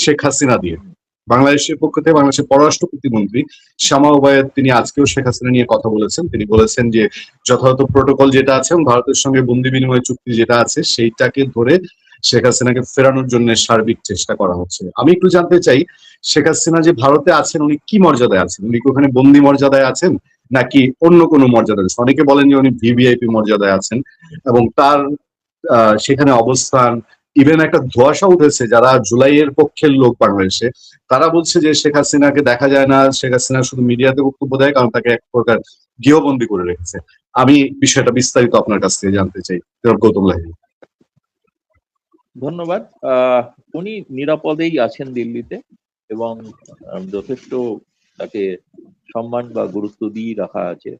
শেখ হাসিনা দিয়ে। বাংলাদেশের পক্ষ থেকে বাংলাদেশের পররাষ্ট্র প্রতিমন্ত্রী শামা ওবায়েদ তিনি আজকেও শেখ হাসিনা নিয়ে কথা বলেছেন। তিনি বলেছেন যে যথাযথ প্রোটোকল যেটা আছে এবং ভারতের সঙ্গে বন্দি বিনিময় চুক্তি যেটা আছে সেইটাকে ধরে শেখ হাসিনাকে ফেরানোর জন্য সার্বিক চেষ্টা করা হচ্ছে। আমি একটু জানতে চাই, শেখ হাসিনা যে ভারতে আছেন উনি কি মর্যাদায় আছেন? উনি কি ওখানে বন্দি মর্যাদায় আছেন নাকি অন্য কোনো মর্যাদায় আছেন? অনেকে বলেন যে উনি ভিভিআইপি মর্যাদায় আছেন এবং তার সেখানে অবস্থান, ইভেন একটা ধোঁয়াশা উঠেছে যারা জুলাইয়ের পক্ষের লোক বাংলাদেশে, তারা বলছে যে শেখ হাসিনাকে দেখা যায় না, শেখ হাসিনা শুধু মিডিয়াতে বক্তব্য দেয় কারণ তাকে এক প্রকার গৃহবন্দী করে রেখেছে। আমি বিষয়টা বিস্তারিত আপনার কাছ থেকে জানতে চাই, গৌতম লাহিড়ী। ধন্যবাদ। উনি নিরাপদেই আছেন দিল্লিতে এবং যথেষ্ট তাকে সম্মান বা গুরুত্ব দিয়ে রাখা আছে,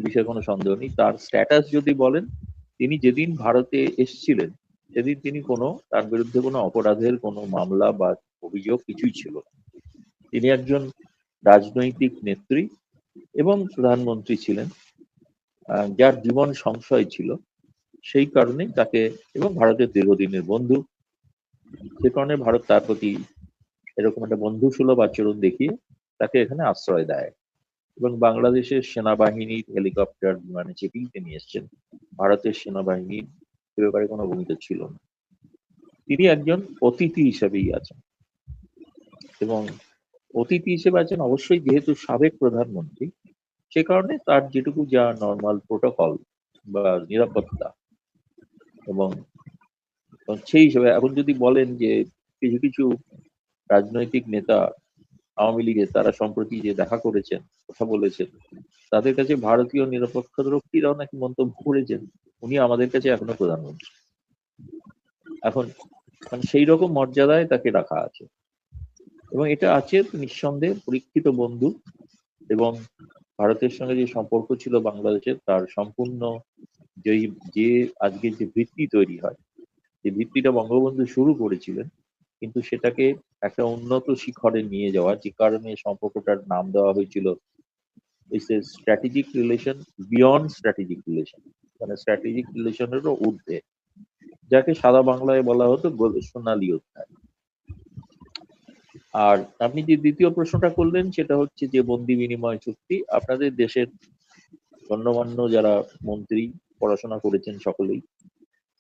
বিষয়ে কোনো সন্দেহ নেই। তার স্ট্যাটাস যদি বলেন, তিনি যেদিন ভারতে এসেছিলেন সেদিন তিনি তার বিরুদ্ধে কোনো অপরাধের কোনো মামলা বা অভিযোগ কিছুই ছিল না। তিনি একজন রাজনৈতিক নেত্রী এবং প্রধানমন্ত্রী ছিলেন যার জীবন সংশয় ছিল। সেই কারণে তাকে, এবং ভারতের দীর্ঘদিনের বন্ধু, সে কারণে ভারত তার প্রতি এরকম একটা বন্ধুসুলভ আচরণ দেখিয়ে তাকে এখানে আশ্রয় দেয়। এবং বাংলাদেশের সেনাবাহিনীর হেলিকপ্টার বিমানে চেপেই তিনি এসছেন, ভারতের সেনাবাহিনীর এ ব্যাপারে কোনো ভূমিকা ছিল না। তিনি একজন অতিথি হিসেবেই আছেন, এবং অতিথি হিসেবে আছেন অবশ্যই, যেহেতু সাবেক প্রধানমন্ত্রী, সে কারণে তার যেটুকু যা নর্মাল প্রোটোকল বা নিরাপত্তা, এবং সেই হিসেবে এখন যদি বলেন যে কিছু কিছু রাজনৈতিক নেতা আওয়ামী লীগের, তারা সম্প্রতি যে দেখা করেছেন, কথা বলেছেন, তাদের কাছে ভারতীয় নিরাপত্তারক্ষীরাও নাকি মন্তব্য করেছেন উনি আমাদের কাছে এখনো প্রধানমন্ত্রী। এখন মানে সেই রকম মর্যাদায় তাকে রাখা আছে, এবং এটা আছে নিঃসন্দেহে পরীক্ষিত বন্ধু। এবং ভারতের সঙ্গে যে সম্পর্ক ছিল বাংলাদেশের, তার সম্পূর্ণ যে আজকে যে ভিত্তি তৈরি হয়, যে ভিত্তিটা বঙ্গবন্ধু শুরু করেছিলেন, কিন্তু সেটাকে একটা উন্নত শিখরে নিয়ে যাওয়া, যে কারণে সম্পর্কটার নাম দেওয়া হয়েছিল strategic relation beyond strategic relation, মানে স্ট্র্যাটেজিক রিলেশনেরও ঊর্ধ্বে, যাকে সাদা বাংলায় বলা হতো সোনালী অধ্যায়। আর আপনি যে দ্বিতীয় প্রশ্নটা করলেন সেটা হচ্ছে যে বন্দি বিনিময় চুক্তি। আপনাদের দেশের গণ্যমান্য যারা মন্ত্রী পড়াশোনা করেছেন সকলেই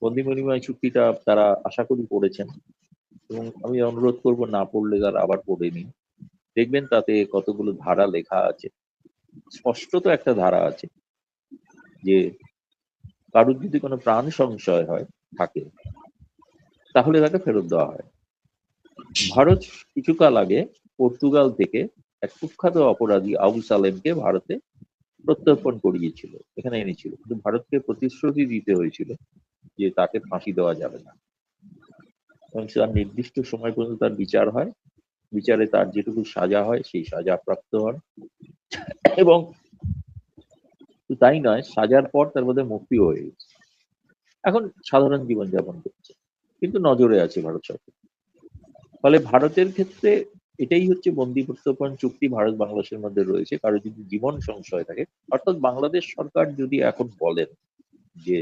বন্দি বিনিময় চুক্তিটা তারা আশা করি পড়েছেন, এবং আমি অনুরোধ করব না পড়লে তারা আবার পড়ে নিন। দেখবেন তাতে কতগুলো ধারা লেখা আছে। স্পষ্টত একটা ধারা আছে যে কারুর যদি কোনো প্রাণ সংশয় থাকে তাহলে তাকে ফেরত দেওয়া হয়। ভারত কিছুকাল আগে পর্তুগাল থেকে এক কুখ্যাত অপরাধী আবু সালেমকে ভারতে প্রত্যর্পণ করিয়েছিল, এখানে এনেছিল, কিন্তু ভারতকে প্রতিশ্রুতি দিতে হয়েছিল যে তাকে ফাঁসি দেওয়া যাবে না, এবং তার নির্দিষ্ট সময় পর্যন্ত তার বিচার হয়, বিচারে তার যেটুকু সাজা হয় সেই সাজা প্রাপ্ত হন, এবং তাই নয়, সাজার পর তার মধ্যে মুক্তিও হয়ে গেছে, এখন সাধারণ জীবনযাপন করছে, কিন্তু নজরে আছে ভারত সরকার। ফলে ভারতের ক্ষেত্রে এটাই হচ্ছে বন্দি প্রত্যর্পণ চুক্তি ভারত বাংলাদেশের মধ্যে রয়েছে। কারো যদি জীবন সংশয় থাকে, অর্থাৎ বাংলাদেশ সরকার যদি এখন বলেন যে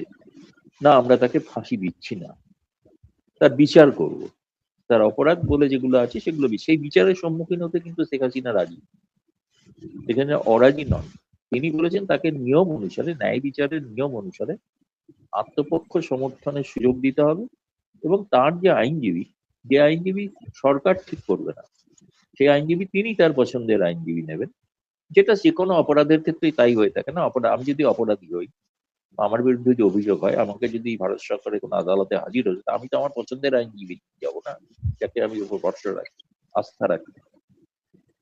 না আমরা তাকে ফাঁসি দিচ্ছি না, তার বিচার করব, তার অপরাধ বলে যেগুলো আছে সেগুলো, সেই বিচারের সম্মুখীন হতে কিন্তু শেখ হাসিনা রাজি, এখানে অরাজি নন। তিনি বলেছেন তাকে নিয়ম অনুসারে, ন্যায় বিচারের নিয়ম অনুসারে আত্মপক্ষ সমর্থনের সুযোগ দিতে হবে, এবং তার যে আইনজীবী সরকার ঠিক করবে না, সেই আইনজীবী তিনি তার পছন্দের আইনজীবী নেবেন, যেটা যে কোনো অপরাধের ক্ষেত্রেই তাই হয়ে থাকে না। আমি যদি অপরাধী হই, আমার বিরুদ্ধে যে অভিযোগ হয়, আমাকে যদি ভারত সরকারের কোনো আদালতে হাজির হচ্ছে, আমি তো আমার পছন্দের আইনজীবী যাবো না, যাকে আমি উপর ভরসা রাখি, আস্থা রাখি।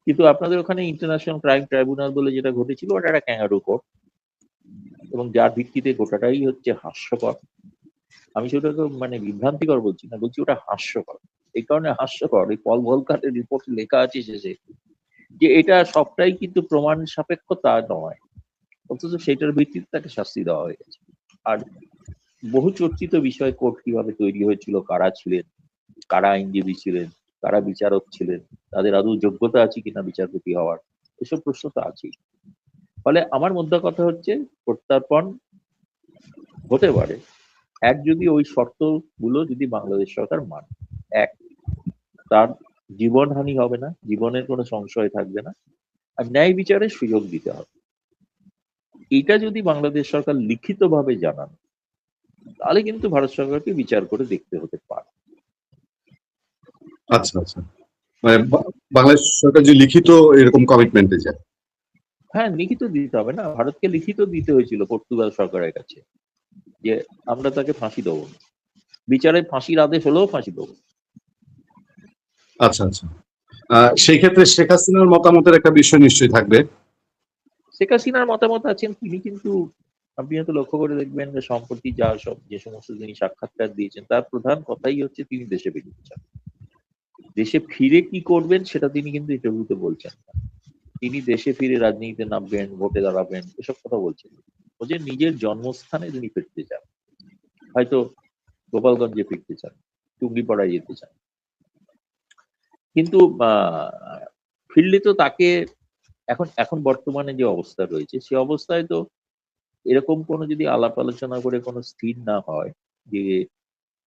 কিন্তু আপনাদের ওখানে ইন্টারন্যাশনাল ক্রাইম ট্রাইব্যুনাল বলে যেটা ঘটেছিল, ওটা একটা ক্যাঙ্গারু কোর্ট, এবং যার ভিত্তিতে গোটাটাই হচ্ছে হাস্যকর। আমি সেটাকে মানে বিভ্রান্তিকর বলছি না, বলছি ওটা হাস্যকর। এই কারণে হাস্যকর, এই পল ভলকারের রিপোর্টে লেখা আছে শেষে যে এটা সবটাই কিন্তু প্রমাণ সাপেক্ষ তা নয়, অথচ সেটার ভিত্তিতে তাকে শাস্তি দেওয়া হয়ে গেছে। আর বহু চর্চিত বিষয়, কোর্ট কিভাবে তৈরি হয়েছিল, কারা ছিলেন, কারা আইনজীবী ছিলেন, কারা বিচারক ছিলেন, তাদের আদৌ যোগ্যতা আছে কিনা বিচারপতি হওয়ার, এসব প্রশ্ন তো আছেই। ফলে আমার মধ্যে কথা হচ্ছে প্রত্যর্পণ হতে পারে যদি ওই শর্তগুলো যদি বাংলাদেশ সরকার মানে। এক, তার জীবনহানি হবে না, জীবনের কোনো সংশয় থাকবে না, আর ন্যায় বিচারের সুযোগ দিতে হবে। এটা যদি বাংলাদেশ সরকার লিখিতভাবে জানান, তাহলে কিন্তু ভারত সরকারকে বিচার করে দেখতে হতে পারে। আচ্ছা আচ্ছা, মানে বাংলাদেশ সরকার যে লিখিত এরকম কমিটমেন্টে যায়। হ্যাঁ, লিখিত দিতে হবে না, ভারতকে লিখিত দিতে হয়েছিল পর্তুগাল সরকারের কাছে যে আমরা তাকে ফাঁসি দেবো না। বিচারে ফাঁসির আদেশ হলেও ফাঁসি দেবো। আচ্ছা আচ্ছা, সেই ক্ষেত্রে শেখ হাসিনার মতামতের একটা বিষয় নিশ্চয়ই থাকবে। শেখ হাসিনার মতামত আছেন, তিনি কিন্তু আপনি হয়তো লক্ষ্য করে দেখবেন যে সম্প্রতি যে সমস্ত তিনি সাক্ষাৎকার দিয়েছেন, তার প্রধান কথাই হচ্ছে তিনি দেশে ফিরতে চান। দেশে ফিরে কি করবেন সেটা তিনি কিন্তু ইন্টারভিউতে বলছেন না। তিনি দেশে ফিরে রাজনীতিতে নামবেন, ভোটে দাঁড়াবেন, এসব কথা বলছেন। বলছেন নিজের জন্মস্থানে তিনি ফিরতে চান, হয়তো গোপালগঞ্জে ফিরতে চান, টুঙ্গিপাড়ায় যেতে চান। কিন্তু ফিরলে তো তাকে এখন এখন বর্তমানে যে অবস্থা রয়েছে, সে অবস্থায় তো এরকম কোনো যদি আলাপ আলোচনা করে কোনো স্থির না হয় যে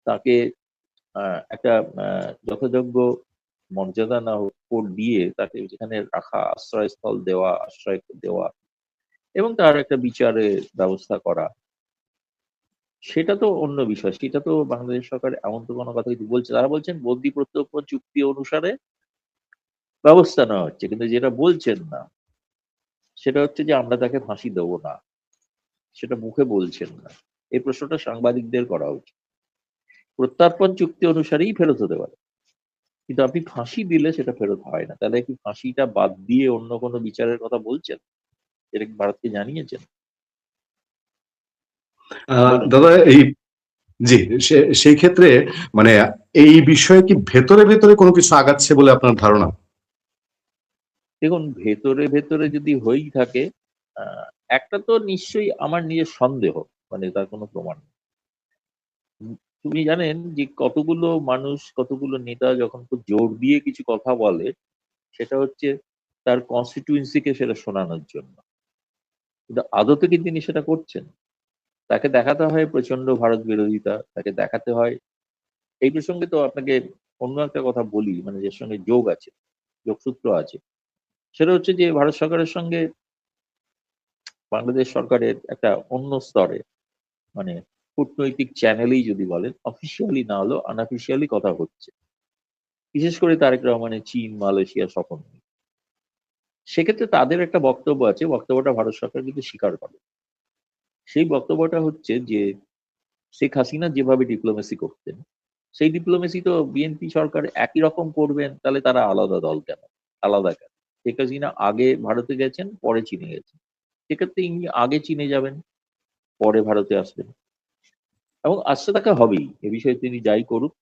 তাকে একটা যথাযোগ্য মর্যাদা না দিয়ে তাকে যেখানে রাখা, আশ্রয়স্থল দেওয়া, আশ্রয় দেওয়া এবং তার একটা বিচারের ব্যবস্থা করা, সেটা তো অন্য বিষয়। সেটা তো বাংলাদেশ সরকার এমন তো কোনো কথা কিন্তু বলছে, তারা বলছেন বন্দি প্রত্যর্পণ চুক্তি অনুসারে ব্যবস্থা নেওয়া হচ্ছে, কিন্তু যেটা বলছেন না সেটা হচ্ছে যে আমরা তাকে ফাঁসি দেবো না, সেটা মুখে বলছেন না। এই প্রশ্নটা সাংবাদিকদের করা উচিত। প্রত্যর্পণ চুক্তি অনুসারেই ফেরত হতে পারে, কিন্তু আপনি ফাঁসি দিলে সেটা ফেরত হয় না। তাহলে কি ফাঁসিটা বাদ দিয়ে অন্য কোনো বিচারের কথা বলছেন? এটা কি ভারতকে জানিয়েছেন? বলুন। দাদা এই, জি, সেই ক্ষেত্রে মানে এই বিষয়ে কি ভেতরে ভেতরে কোনো কিছু আগাচ্ছে বলে আপনার ধারণা? দেখুন, ভেতরে ভেতরে যদি হয়েই থাকে, আহ, একটা তো নিশ্চয়ই আমার নিজের সন্দেহ, মানে তার কোনো প্রমাণ নেই। তুমি জানেন যে কতগুলো মানুষ, কতগুলো নেতা যখন খুব জোর দিয়ে কিছু কথা বলে, সেটা হচ্ছে তার কনস্টিটিউয়েন্সিকে সেটা শোনানোর জন্য, কিন্তু আদতে কি তিনি সেটা করছেন? তাকে দেখাতে হয় প্রচন্ড ভারত বিরোধিতা, তাকে দেখাতে হয়। এই প্রসঙ্গে তো আপনাকে অন্য একটা কথা বলি, মানে যার সঙ্গে যোগ আছে, যোগসূত্র আছে, সেটা হচ্ছে যে ভারত সরকারের সঙ্গে বাংলাদেশ সরকারের একটা অন্য স্তরে, মানে কূটনৈতিক চ্যানেলেই যদি বলেন, অফিসিয়ালি না হলেও আনঅফিসিয়ালি কথা হচ্ছে, বিশেষ করে তারেক রহমানের চীন মালয়েশিয়া সফর নিয়ে। সেক্ষেত্রে তাদের একটা বক্তব্য আছে, বক্তব্যটা ভারত সরকার কিন্তু স্বীকার করে। সেই বক্তব্যটা হচ্ছে যে শেখ হাসিনা যেভাবে ডিপ্লোমেসি করতেন, সেই ডিপ্লোমেসি তো বিএনপি সরকার একই রকম করবেন, তাহলে তারা আলাদা দল কেন, আলাদা কেন? শেখ হাসিনা আগে ভারতে গেছেন, পরে চীনে গেছেন, সেক্ষেত্রে ইনি আগে চীনে যাবেন, পরে ভারতে আসবেন, এবং আসতে তাকে হবেই। এ বিষয়ে তিনি যাই করুক,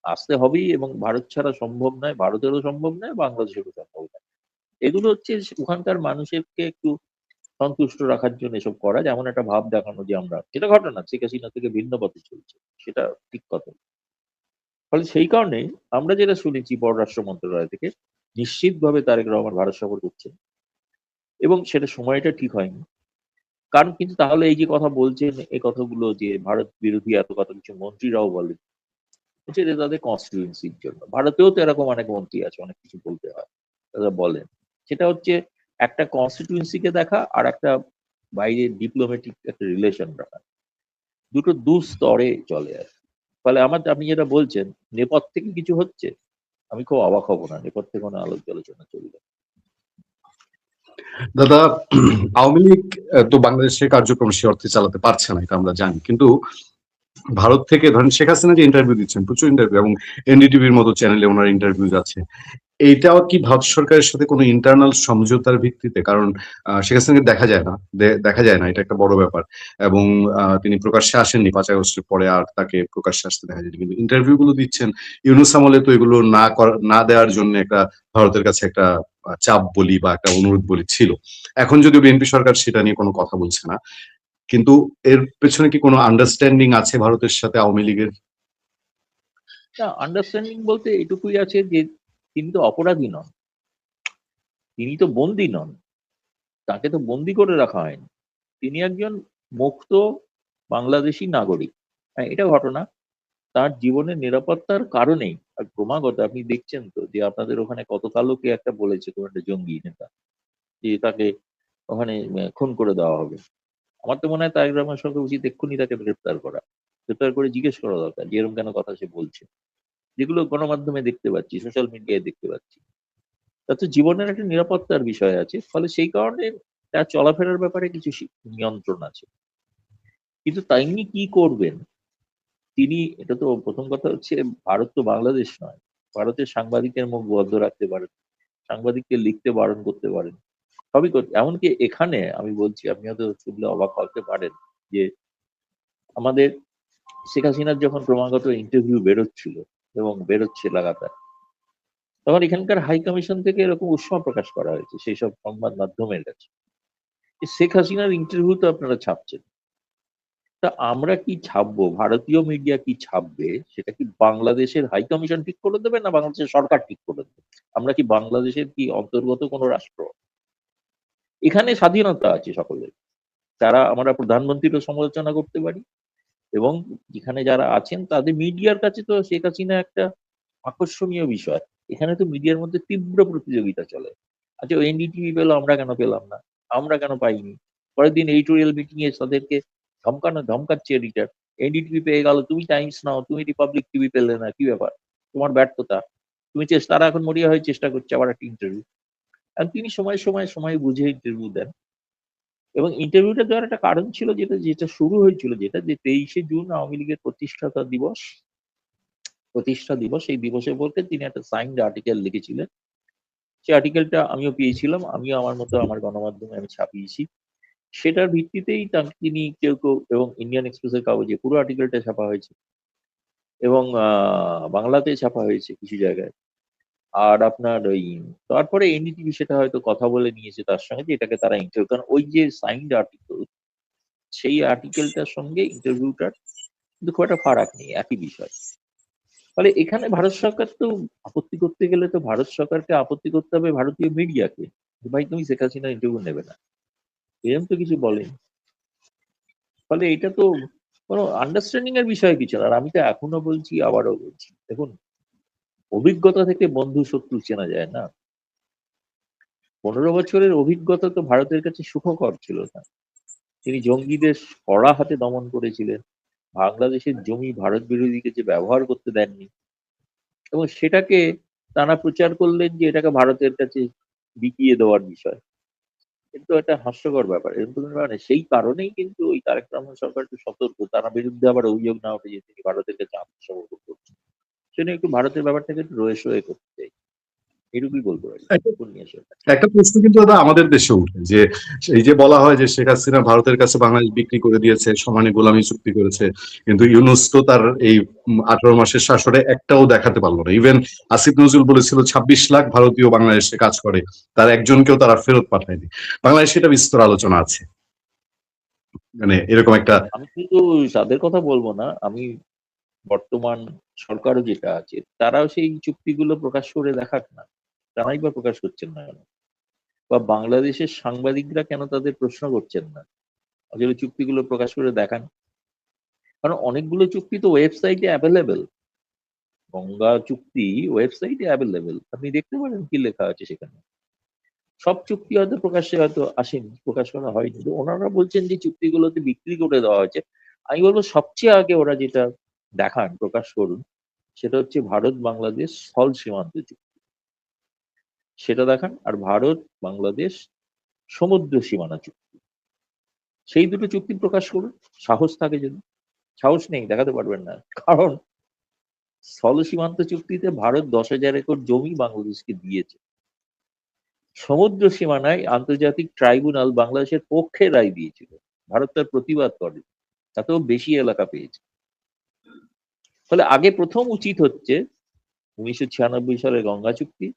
আসতে হবেই, এবং ভারত ছাড়া সম্ভব নয়, ভারতেরও সম্ভব নয়, বাংলাদেশেরও সম্ভব নয়। এগুলো হচ্ছে ওখানকার মানুষকে একটু সন্তুষ্ট রাখার জন্য এসব করা, যেমন একটা ভাব দেখানো যে আমরা, যেটা ঘটনা শেখ হাসিনা থেকে ভিন্ন পথে চলছে, সেটা ঠিক কথা। ফলে সেই কারণে আমরা যেটা শুনেছি পররাষ্ট্র মন্ত্রণালয় থেকে, নিশ্চিতভাবে তারেক রহমান ভারত সফর করছেন, এবং সেটা সময়টা ঠিক হয়নি। কারণ কিন্তু তাহলে এই যে কথা বলছেন, এই কথাগুলো যে ভারত বিরোধী এত কথা কিছু মন্ত্রীরাও বলেন, হচ্ছে যে তাদের কনস্টিটিউয়েন্সির জন্য। ভারতেও তো এরকম অনেক মন্ত্রী আছে, অনেক কিছু বলতে হয়, তারা বলেন। সেটা হচ্ছে একটা কনস্টিটিউয়েন্সিকে দেখা, আর একটা বাইরে ডিপ্লোম্যাটিক একটা রিলেশন রাখা, দুটো দু স্তরে চলে আর। ফলে আপনি যেটা বলছেন নেপথ্য থেকে কিছু হচ্ছে, আমি খুব অবাক হব না নেপথ্যে কোনো আলোচনা চলবে। দাদা, আওয়ামী লীগ তো বাংলাদেশের কার্যক্রম সে অর্থে চালাতে পারছে না, এটা আমরা জানি। কিন্তু ভারত থেকে ধরেন শেখ হাসিনা যে ইন্টারভিউ দিচ্ছেন, প্রচুর ইন্টারভিউ, এবং এনডিটিভির মতো চ্যানেলে ওনার ইন্টারভিউ যাচ্ছে, এইটাও কি ভারত সরকারের সাথে কোনো ইন্টারনাল সমঝোতার ভিত্তিতে? কারণ শেখ হাসিনাকে দেখা যায় না, দেখা যায় না, এটা একটা বড় ব্যাপার। এবং তিনি প্রকাশ্যে আসেননি 5 আগস্টের পরে, আর তাকে প্রকাশ্যে আসতে দেখা যায়নি, কিন্তু ইন্টারভিউ গুলো দিচ্ছেন। ইউনূস আমলে তো এগুলো না দেওয়ার জন্য একটা ভারতের কাছে একটা চাপ বলি বা একটা অনুরোধ বলি ছিল। এখন যদিও বিএনপি সরকার সেটা নিয়ে কোনো কথা বলছে না, কিন্তু এর পেছনে কি কোনো আন্ডারস্ট্যান্ডিং আছে ভারতের সাথে আওয়ামী লীগের? না, আন্ডারস্ট্যান্ডিং বলতে এটুকুই আছে যে তিনি তো অপরাধী নন, তিনি তো বন্দী নন, তাকে তো বন্দি করে রাখা হয়নি। তিনি একজন মুক্ত বাংলাদেশী নাগরিক। হ্যাঁ, এটা ঘটনা। তার জীবনের নিরাপত্তার কারণেই আর ক্রমাগত আপনি দেখছেন তো যে আপনাদের ওখানে কত কালোকে একটা বলেছে কোন একটা জঙ্গি নেতা যে তাকে ওখানে খুন করে দেওয়া হবে। আমার তো মনে হয় তারেক রহমান সরকার উচিত এক্ষুনি তাকে গ্রেপ্তার করা, গ্রেপ্তার করে জিজ্ঞেস করা দরকার যে এরকম কেন কথা সে বলছে, যেগুলো গণমাধ্যমে দেখতে পাচ্ছি, সোশ্যাল মিডিয়ায় দেখতে পাচ্ছি। তার তো জীবনের একটা নিরাপত্তার বিষয় আছে, ফলে সেই কারণে তার চলাফেরার ব্যাপারে কিছু নিয়ন্ত্রণ আছে। কিন্তু তিনি কি করবেন, তিনি এটা তো প্রথম কথা হচ্ছে, ভারত তো বাংলাদেশ নয়। ভারতের সাংবাদিকের মুখ বন্ধ রাখতে পারেন, সাংবাদিককে লিখতে বারণ করতে পারেন, সবই করতে। এমনকি এখানে আমি বলছি, আপনি হয়তো শুনলে অবাক হতে পারেন যে আমাদের শেখ হাসিনার যখন ক্রমাগত ইন্টারভিউ বেরোচ্ছিল এবং বেরোচ্ছে লাগাতার, তখন এখানকার হাই কমিশন থেকে এরকম উষ্মা প্রকাশ করা হয়েছে সেই সব সংবাদ মাধ্যমের কাছে, যে শেখ হাসিনার ইন্টারভিউ তো আপনারা ছাপছেন, তা আমরা কি ছাপবো, ভারতীয় মিডিয়া কি ছাপবে, সেটা কি বাংলাদেশের হাই কমিশন ঠিক করে দেবে না বাংলাদেশের সরকার ঠিক করে দেবে? আমরা কি বাংলাদেশের কি অন্তর্গত কোনো রাষ্ট্র? এখানে স্বাধীনতা আছে সকলের, তারা আমরা প্রধানমন্ত্রীরও সমালোচনা করতে পারি, এবং এখানে যারা আছেন তাদের মিডিয়ার কাছে তো শেখ হাসিনা একটা আকর্ষণীয় বিষয়। এখানে তো মিডিয়ার মধ্যে তীব্র প্রতিযোগিতা চলে। আচ্ছা, এনডিটিভি পেলো, আমরা কেন পেলাম না, আমরা কেন পাইনি? পরের দিন এডিটোরিয়াল মিটিং এ তাদেরকে ধমকাচ্ছে এডিটর, এনডিটিভি পেয়ে গেল, তুমি টাইমস নাও, তুমি রিপাবলিক টিভি পেলে না, কি ব্যাপার, তোমার ব্যর্থতা, তুমি চেষ্টা। তারা এখন মরিয়া হয়ে চেষ্টা করছে আবার একটা ইন্টারভিউ। আর তিনি সময় সময় সময় বুঝে ইন্টারভিউ দেন, এবং ইন্টারভিউটা দেওয়ার একটা কারণ ছিল, যেটা যেটা শুরু হয়েছিল, যেটা যে 23শে জুন আওয়ামী লীগের প্রতিষ্ঠা দিবস, এই দিবসে বলতে তিনি একটা সাইন্ড আর্টিকেল লিখেছিলেন। সেই আর্টিকেলটা আমিও পেয়েছিলাম, আমিও আমার মতো আমার গণমাধ্যমে আমি ছাপিয়েছি। সেটার ভিত্তিতেই তিনি কেউ কেউ, এবং ইন্ডিয়ান এক্সপ্রেসের কাগজে পুরো আর্টিকেলটা ছাপা হয়েছে, এবং বাংলাতে ছাপা হয়েছে কিছু জায়গায়। আর আপনার ওই তারপরে এনডিটিভি সেটা হয়তো কথা বলে নিয়েছে তার সঙ্গে, যে এটাকে তারা ইন্টারভিউ, কারণ ওই যে সাইন্ড আর্টিকেল, সেই আর্টিকেলটার সঙ্গে ইন্টারভিউটার কিন্তু খুব একটা ফারাক নেই, একই বিষয়। ফলে এখানে ভারত সরকার তো আপত্তি করতে গেলে তো ভারত সরকারকে আপত্তি করতে হবে ভারতীয় মিডিয়াকে, ভাই তুমি শেখ হাসিনার ইন্টারভিউ নেবে না, এরকম তো কিছু বলেন। ফলে এটা তো কোনো আন্ডারস্ট্যান্ডিং এর বিষয় কিছু না। আর আমি তো এখনো বলছি, আবারও বলছি, দেখুন, অভিজ্ঞতা থেকে বন্ধু শত্রু চেনা যায় না। 15 বছরের অভিজ্ঞতা তো ভারতের কাছে সুখকর ছিল না। তিনি জঙ্গিদের কড়া হাতে দমন করেছিলেন, বাংলাদেশের জমি ভারত বিরোধীকে যে ব্যবহার করতে দেননি, এবং সেটাকে তারা প্রচার করলেন যে এটাকে ভারতের কাছে বিকিয়ে দেওয়ার বিষয়। কিন্তু একটা হাস্যকর ব্যাপার, এরকম কোনো ব্যাপার নেই। সেই কারণেই কিন্তু ওই তারেক রহমান সরকার একটু সতর্ক, তার বিরুদ্ধে আবার অভিযোগ না ওঠে যে তিনি ভারতের কাছে আত্মসমর্পণ করছেন। সেজন্য একটু ভারতের ব্যাপারটাকে একটু রয়ে সয়ে করতে চাই, এটুকুই বলতে পারি। একটা প্রশ্ন কিন্তু দাদা আমাদের দেশে উঠে যে এই যে বলা হয় যে শেখ হাসিনা ভারতের কাছে বাংলাদেশ বিক্রি করে দিয়েছে, সমানে গোলামি চুক্তি করেছে, কিন্তু ইউনূস তো তার এই 18 মাসের শাসনে একটাও দেখাতে পারলো না। ইভেন আসিফ নজরুল বলেছিল 26 লাখ ভারতীয় বাংলাদেশে কাজ করে, তার একজনকেও তারা ফেরত পাঠায়নি। বাংলাদেশে এটা বিস্তর আলোচনা আছে, মানে এরকম একটা। আমি কিন্তু তাদের কথা বলবো না, আমি বর্তমান সরকারও যেটা আছে তারাও সেই চুক্তিগুলো প্রকাশ করে দেখাক না, তারাই বা প্রকাশ করছেন না কেন? বা বাংলাদেশের সাংবাদিকরা কেন তাদের প্রশ্ন করছেন না? আসলে চুক্তিগুলো প্রকাশ করে দেখান। কারণ অনেকগুলো চুক্তি তো ওয়েবসাইটে অ্যাভেলেবেল, গঙ্গা চুক্তি ওয়েবসাইটে অ্যাভেলেবেল, আপনি দেখতে পারেন কি লেখা আছে সেখানে। সব চুক্তি হয়তো প্রকাশ্যে হয়তো আসেনি, প্রকাশ করা হয়নি, তো ওনারা বলছেন যে চুক্তিগুলোতে বিক্রি করে দেওয়া হয়েছে। আমি বলবো সবচেয়ে আগে ওরা যেটা দেখান, প্রকাশ করুন, সেটা হচ্ছে ভারত বাংলাদেশ স্থল সীমান্ত চুক্তি, সেটা দেখান। আর ভারত বাংলাদেশ সমুদ্র সীমানা চুক্তি, সেই দুটো চুক্তি প্রকাশ করুন, সাহস থাকে যদি। সাহস নেই, দেখাতে পারবেন না, কারণ স্থল সীমান্ত চুক্তিতে ভারত 10,000 একর জমি বাংলাদেশকে দিয়েছে। সমুদ্র সীমানায় আন্তর্জাতিক ট্রাইব্যুনাল বাংলাদেশের পক্ষে রায় দিয়েছিল, ভারত তার প্রতিবাদ করে, তাতেও বেশি এলাকা পেয়েছে। ফলে আগে প্রথম উচিত হচ্ছে 1996 সালের গঙ্গা চুক্তি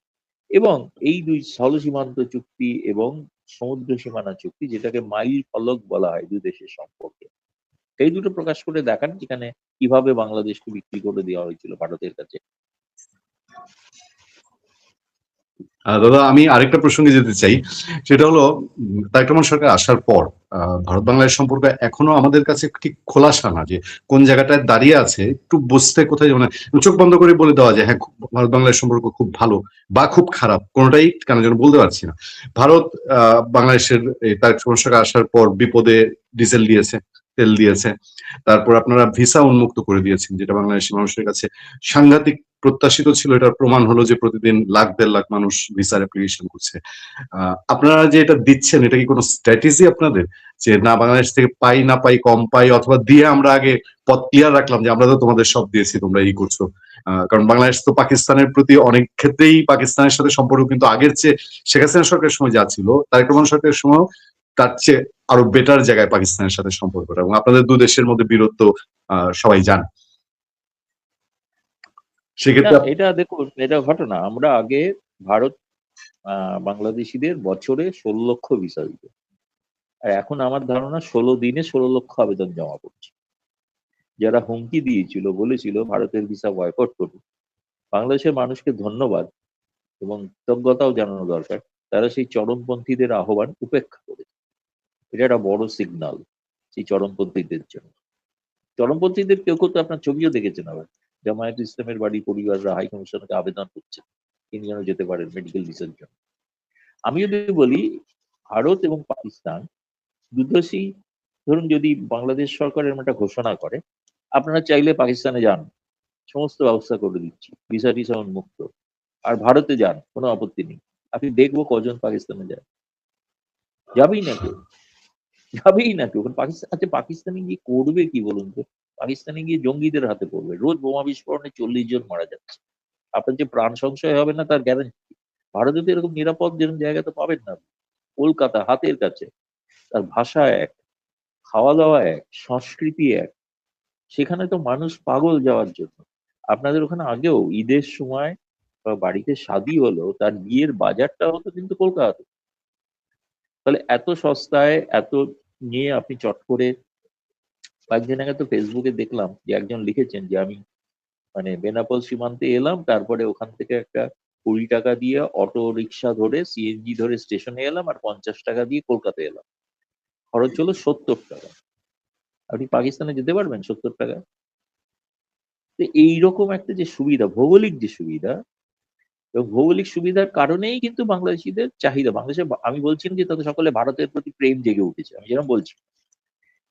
এবং এই দুই স্থল সীমান্ত চুক্তি এবং সমুদ্র সীমানা চুক্তি, যেটাকে মাইল ফলক বলা হয় দু দেশের সম্পর্কে, এই দুটো প্রকাশ করে দেখান, যেখানে কিভাবে বাংলাদেশকে বিক্রি করে দেওয়া হয়েছিল ভারতের কাছে। দাদা, আমি আরেকটা প্রসঙ্গে যেতে চাই। সেটা হলো তারেক রহমান সরকার আসার পর ভারত বাংলাদেশ সম্পর্ক এখনো আমাদের কাছে ঠিক খোলাসা না, যে কোন জায়গাটায় দাঁড়িয়ে আছে একটু বুঝতে, কোথায় মানে চোখ বন্ধ করে বলে দেওয়া যায় হ্যাঁ ভারত বাংলাদেশ সম্পর্ক খুব ভালো বা খুব খারাপ, কোনোটাই কেন যেন বলতে পারছি না। ভারত বাংলাদেশের এই তারেক রহমান সরকার আসার পর বিপদে ডিজেল দিয়েছে, তেল দিয়েছে। তারপর আপনারা ভিসা উন্মুক্ত করে দিয়েছেন, যেটা বাংলাদেশি মানুষের কাছে সাংঘাতিক প্রত্যাশিত ছিল। এটার প্রমাণ হলো যে প্রতিদিন লাখ দেড় লাখ মানুষ ভিসার অ্যাপ্লিকেশন করছে। আপনারা যে এটা দিচ্ছেন, এটা কি কোনো স্ট্র্যাটেজি আপনাদের, যে না বাংলাদেশ থেকে পাই না পাই কম পাই, অথবা দিয়ে আমরা আগে পথ ক্লিয়ার রাখলাম যে আমরা তো তোমাদের সব দিয়েছি, তোমরা এই করছো? কারণ বাংলাদেশ তো পাকিস্তানের প্রতি অনেক ক্ষেত্রেই, পাকিস্তানের সাথে সম্পর্ক কিন্তু আগের চেয়ে, শেখ হাসিনা সরকারের সময় যা ছিল, তারেক রহমান সরকারের সময় তার চেয়ে আরো বেটার জায়গায় পাকিস্তানের সাথে সম্পর্কটা, এবং আপনাদের দু দেশের মধ্যে বীরত্ব সবাই জানে। না, সেক্ষেত্রে এটা দেখুন, এটা ঘটনা। আমরা আগে ভারত বাংলাদেশিদের বছরে 16 লক্ষ ভিসা দিত, আর এখন আমার ধারণা 16 দিনে 16 লক্ষ আবেদন জমা পড়ছে। যারা হুমকি দিয়েছিল, বলেছিল ভারতের ভিসা বয়কট করুন, বাংলাদেশের মানুষকে ধন্যবাদ এবং কৃতজ্ঞতাও জানানো দরকার, তারা সেই চরমপন্থীদের আহ্বান উপেক্ষা করেছে। এটা একটা বড় সিগন্যাল সেই চরমপন্থীদের জন্য। চরমপন্থীদের কেউ কেউ তো আপনার ছবিও দেখেছেন, আবার জামায়াত ইসলামের বাড়ি পরিবাররা হাই কমিশনকে আবেদন করছে তিনি যেন যেতে পারেন মেডিকেল ভিসার জন্য। আমি যদি বলি, ভারত এবং পাকিস্তান দুদেশই, ধরুন যদি বাংলাদেশ সরকার এরকম একটা ঘোষণা করে, আপনারা চাইলে পাকিস্তানে যান, সমস্ত ব্যবস্থা করে দিচ্ছি, ভিসা টিসা উন্মুক্ত, আর ভারতে যান, কোনো আপত্তি নেই। আপনি দেখবো কজন পাকিস্তানে যায়? যাবেই না কেউ, যাবেই না কেউ। কারণ পাকিস্তান, আচ্ছা পাকিস্তানে গিয়ে করবে কি বলুন তো? পাকিস্তানে গিয়ে জঙ্গিদের হাতে পড়বে, রোজ বোমা বিস্ফোরণে 40 জন মারা যাচ্ছে। আপনার যে প্রাণ সংশয় হবে না তার গ্যারান্টি। ভারতে তো এরকম নিরাপদ যেরকম জায়গা তো পাবেন না। কলকাতা হাতের কাছে, তার ভাষা এক, খাওয়া দাওয়া এক, সংস্কৃতি এক, সেখানে তো মানুষ পাগল যাওয়ার জন্য। আপনাদের ওখানে আগেও ঈদের সময় বা বাড়িতে শাদী হলো, তার বিয়ের বাজারটা হতো কিন্তু কলকাতা। তাহলে এত সস্তায় এত নিয়ে আপনি চট করে, কয়েকদিন আগে তো ফেসবুকে দেখলাম যে একজন লিখেছেন যে আমি মানে বেনাপোল সীমান্তে এলাম, তারপরে ওখান থেকে একটা 20 টাকা দিয়ে অটো রিক্সা ধরে সিএনজি ধরে স্টেশনে এলাম, আর 50 টাকা দিয়ে কলকাতা এলাম, খরচ হলো 70 টাকা। আপনি পাকিস্তানে যেতে পারবেন 70 টাকা? তো এইরকম একটা যে সুবিধা, ভৌগোলিক যে সুবিধা, এবং ভৌগোলিক সুবিধার কারণেই কিন্তু বাংলাদেশিদের চাহিদা বাংলাদেশে। আমি বলছি না যে তাদের সকলে ভারতের প্রতি প্রেম জেগে উঠেছে, আমি যেরকম বলছি,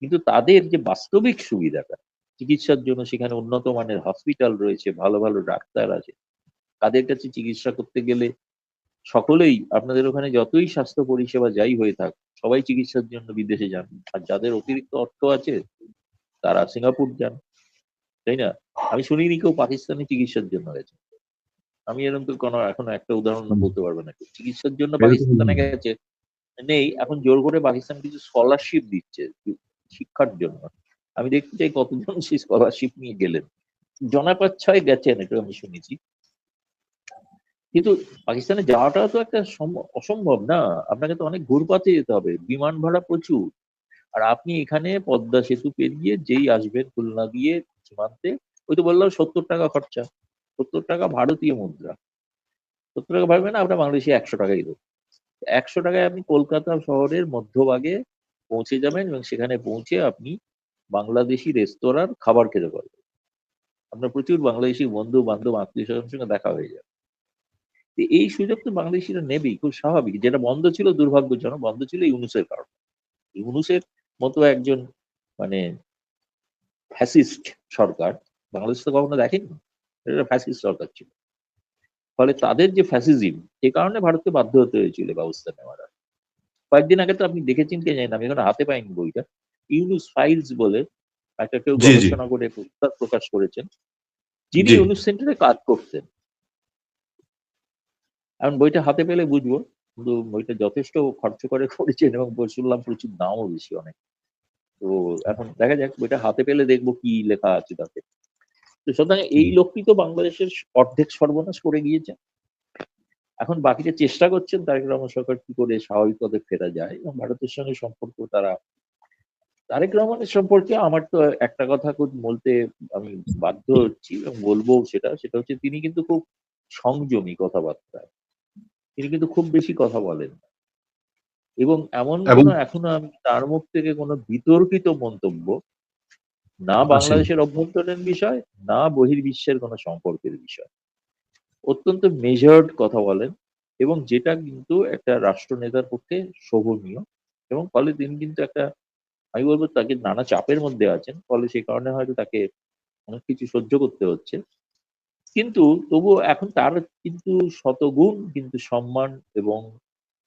কিন্তু তাদের যে বাস্তবিক সুবিধাটা, চিকিৎসার জন্য সেখানে উন্নত মানের হসপিটাল রয়েছে, ভালো ভালো ডাক্তার আছে, তাদের কাছে চিকিৎসা করতে গেলে সকলেই, আপনাদের ওখানে যতই স্বাস্থ্য পরিষেবা যাই হয়ে থাক, সবাই চিকিৎসার জন্য বিদেশে যান। আর যাদের অতিরিক্ত অর্থ আছে তারা সিঙ্গাপুর যান, তাই না? আমি শুনিনি কেউ পাকিস্তানে চিকিৎসার জন্য গেছে। আমি এরকম তো কোনো এখনো একটা উদাহরণ বলতে পারবে না কেউ চিকিৎসার জন্য পাকিস্তানে গেছে। নেই, এখন জোর করে পাকিস্তান কিছু স্কলারশিপ দিচ্ছে শিক্ষার জন্য। আমি দেখতে চাই কতজন সেই স্কলারশিপ নিয়ে গেলেন। জনা 5-6 গেছেন, এটা আমি শুনেছি। কিন্তু পাকিস্তানে যাওয়াটা তো একটা অসম্ভব না। আপনাকে তো অনেক ঘুরপাতে যেতে হবে, বিমান ভাড়া প্রচুর। আর আপনি এখানে পদ্মা সেতু পেরিয়ে যেই আসবেন খুলনা দিয়ে সীমান্তে, ওই তো বললাম 70 টাকা খরচা। 70 টাকা ভারতীয় মুদ্রা। 70 টাকা ভাববেন না, আপনার বাংলাদেশে 100 টাকাই দেবে। 100 টাকায় আপনি কলকাতা শহরের মধ্যভাগে পৌঁছে যাবেন, এবং সেখানে পৌঁছে আপনি বাংলাদেশি রেস্তোরাঁর খাবার খেতে পারবেন। আপনার প্রচুর বাংলাদেশি বন্ধু বান্ধব আত্মীয় স্বজনের সঙ্গে দেখা হয়ে যাবে। তো এই সুযোগ তো বাংলাদেশিরা নেবেই, খুব স্বাভাবিক। যেটা বন্ধ ছিল, দুর্ভাগ্যজনক বন্ধ ছিল ইউনূসের কারণে। ইউনূসের মতো একজন মানে ফ্যাসিস্ট সরকার বাংলাদেশ তো কখনো দেখেনি। এটা ফ্যাসিস্ট সরকার ছিল। ফলে তাদের যে ফ্যাসিজম, সে কারণে ভারতকে বাধ্য হতে হয়েছিল ব্যবস্থা নেওয়ার। কয়েকদিন আগে তো আপনি দেখেছেন কি জানি না, আমি এখন হাতে পাইনি বইটা, ইউনুস ফাইলস বলে একটা কেউ জি জি গবেষণা করে পুস্তক প্রকাশ করেছেন, যিনি জি। ইউনুস সেন্টারে কাজ করতেন। এখন বইটা হাতে পেলে বুঝবো, কিন্তু বইটা যথেষ্ট খরচ করে করেছেন, এবং শুনলাম প্রচুর দামও বেশি অনেক। তো এখন দেখা যাক, বইটা হাতে পেলে দেখবো কি লেখা আছে তাতে। তো সুতরাং এই লোকটি তো বাংলাদেশের অর্ধেক সর্বনাশ করে গিয়েছে। এখন বাকিটা চেষ্টা করছেন তারেক রহমান সরকার কি করে স্বাভাবিক পথে ফেরা যায়, এবং ভারতের সঙ্গে সম্পর্ক তারা। তারেক রহমানের সম্পর্কে আমার তো একটা কথা খুব বলতে আমি বাধ্য হচ্ছি এবং বলবো, সেটা সেটা হচ্ছে তিনি কিন্তু খুব সংযমী কথাবার্তা। তিনি কিন্তু খুব বেশি কথা বলেন না। এবং এমন এবং কোনো এখনো আমি তার মুখ থেকে কোনো বিতর্কিত মন্তব্য না আসেনি। বাংলাদেশের অভ্যন্তরীণ বিষয়, না বহির্বিশ্বের কোনো সম্পর্কের বিষয়। অত্যন্ত মেজার্ড কথা বলেন এবং যেটা কিন্তু একটা রাষ্ট্রনেতার পক্ষে শোভনীয়। এবং ফলে তিনি কিন্তু একটা, আমি বলবো তাকে নানা চাপের মধ্যে আছেন, ফলে সেই কারণে হয়তো তাকে অনেক কিছু সহ্য করতে হচ্ছে। কিন্তু তবুও এখন তার কিন্তু শতগুণ কিন্তু সম্মান এবং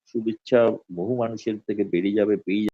শুভেচ্ছা বহু মানুষের থেকে বেড়ে যাবে, পেয়ে